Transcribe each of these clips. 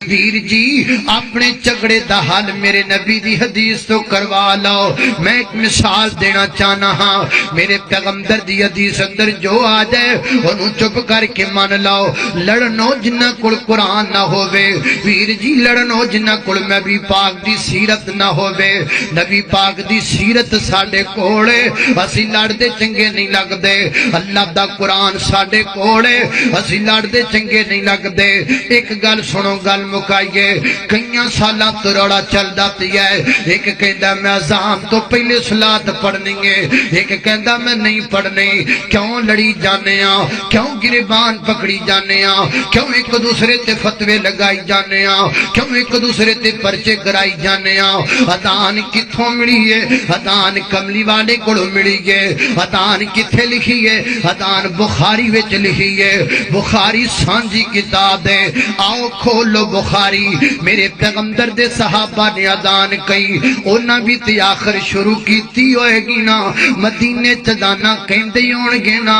ویر جی اپنے جھگڑے دا حل میرے نبی دی حدیث تو کروا لو. میں ایک مثال دینا چاہنا ہاں, میرے پیغمبر دی حدیث اندر جو آ جائے انہوں چپ کر کے مان لو. لڑنو جنہ کول قرآن نہ ہووے ویر جی, لڑنو جنہ کول نبی پاک دی سیرت نہ ہووے. نبی پاک دی سیرت ساڈے کولے اسی لڑدے چنگے نہیں لگدے. اللہ دا قرآن ساڈے کولے اسی لڑدے چنگے نہیں لگدے. ایک گل سنو, گل مکائیے. کئیاں سالاں تو روڑا چلدا پیا ہے. ایک کہندا میں اذان تو پہلے صلاۃ پڑھنی ہے, ایک کہندا میں نہیں پڑھنی. کیوں لڑی جانے ہاں, کیوں گریبان پکڑی جانے ہاں, کیوں ایک دوسرے تے فتوے لگائی جانے ہاں, کیوں ایک دوسرے تے پرچے کرائی جانے ہاں. اذان کتھوں ملی ہے؟ اذان کملی والے کولوں ملی ہے. اذان کتھے لکھی ہے؟ اذان بخاری وچ لکھی ہے. بخاری سانجی کتاب ہے. آؤ کھولو بخاری. میرے پیغمبر دے صحابہ نے اذان کئی, انہاں بھی تے آخر شروع کیتی ہوئے گی نا. مدینے چدانا کہندے ہون گے نا.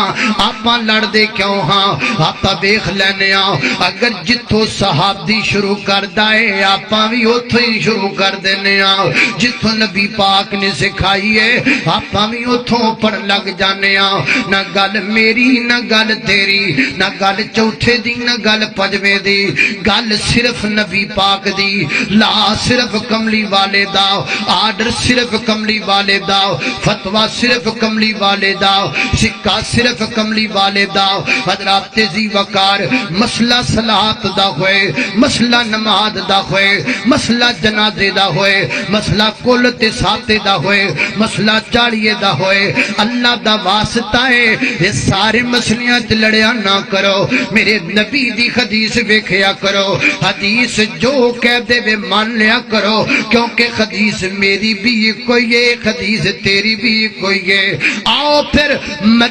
آپاں لڑدے کیوں ہاں؟ آپاں ویکھ لینے ہاں اگر جتھوں صحابی شروع کردا ہے آپاں بھی اوتھوں ہی شروع کر دینے ہاں. جتھوں نبی پاک نے سکھائی ہے آپاں بھی اوتھوں پڑھ لگ جانے ہاں. نہ گل میری نہ گل تیری, نہ گل چوتھے دی نہ گل پنجویں دی. گل صرف نبی پاک دی. لا صرف کملی والے دا, آرڈر صرف کملی والے دا, فتوہ صرف کملی والے دا, سکہ صرف کملی والے دا. حضرات تیزی وقار مسئلہ صلاۃ دا ہوئے, مسئلہ نماز دا ہوئے, مسئلہ جنازے دا ہوئے, مسئلہ کل تے ساتے دا ہوئے, مسئلہ چاڑیے دا ہوئے, اللہ دا واسطہ ہے. یہ سارے مسئلیاں تے لڑیا نہ کرو, میرے نبی دی حدیث ویکھیا کرو. حدیث جو کہہ دے وے مان لیا کرو, کیونکہ حدیث میری بھی کوئی ہے, حدیث تیری بھی کوئی ہے. آؤ پھر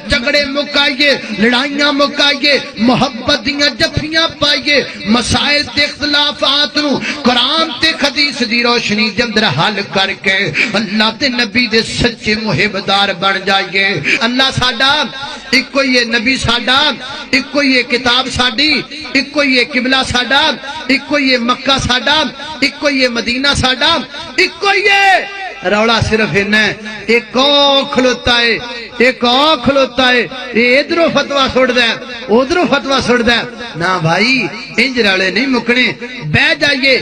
جھگڑے مکائیے, لڑائیاں مکائیے, محبت دیاں جفیاں پائیے, مسائل تے اختلافات نو قرآن تے حدیث دی روشنی دے اندر حل کر کے اللہ تے نبی دے سچے محبدار بن جائیے. اللہ ساڈا ایک ہی ہے, نبی ساڈا ایک ہی ہے, کتاب ساڈی ایک ہی ہے, قبلہ ساڈا ایک ہی ہے, مکہ ساڈا ایک ہی ہے, مدینہ ساڈا ایک ہی ہے. روڑا صرف ہے ایک اور کھلوتا ہے, ایک اور کھلوتا ہے, یہ ادھروں فتوہ چھوڑ دے ادھروں فتوہ چھوڑ دے. نہ بھائی انج رالے نہیں مکنے. بہ جائیے.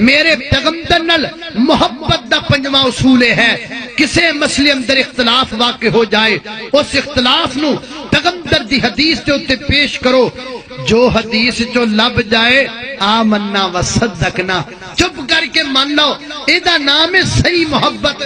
میرے پیغمبر نال محبت دا پنجواں اصول ہے, کسے مسئلے اندر اختلاف واقع ہو جائے اس اختلاف نو پیغمبر دی حدیث تے اتے پیش کرو. جو حدیث چو لب جائے آمنا و صدقنا, چپ کر کے مان لو. ایدہ نام ہے صحیح محبت.